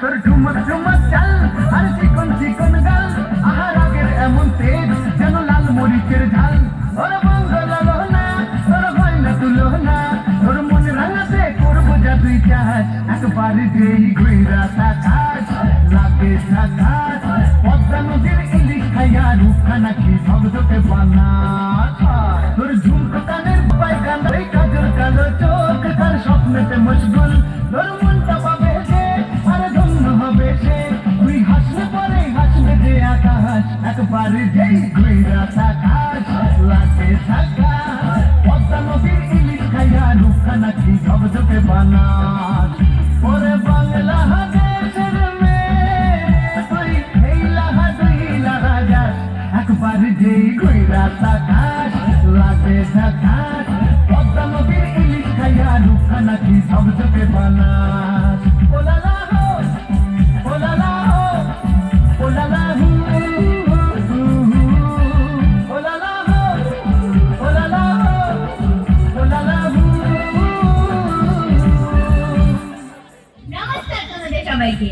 তোর ঝুমক ঝুমক চাল আর চিকন চিকন গাল আহার আগের এমন তেজ যেন লাল মরিচের ঝাল ওর বঙ্গল না তোর গয়না তুলো না তোর মনে রাঙাতে করবো জাদুই চাষ একবার যেই ঘুইরা তাকাস লাগে থাকাস পদ্মা নদীর ইলিশ খাইয়া রূপখানা কি ঝকঝকে বানা তোর ঝুমকো কানের পায়খান ওই কাজল কালো চোখ তার স্বপ্নেতে মশগুল তোর মনটা পাবে সে আর ধন্য হবে সে তুই হাসলে পরে হাসবে যে আকাশ একবার যেই ঘুইরা তাকাস লাগে থাকাস পদ্মা নদীর ইলিশ খাইয়া রূপখানা কি ঝকঝকে বানাস ওরে বাংলা দেশের মেয়ে তুই এই লাহা দুই লাহা যাস একবার যেই ঘুইরা তাকাস লাগে থাকাস পদ্মা নদীর ইলিশ খাইয়া রূপখানা কি ঝকঝকে বানাস ওলালা হো ওলালা হো ওলালা হু ওলালা হো ওলালা হো ওলালা হু নমস্কার তোমাদের সবাইকে।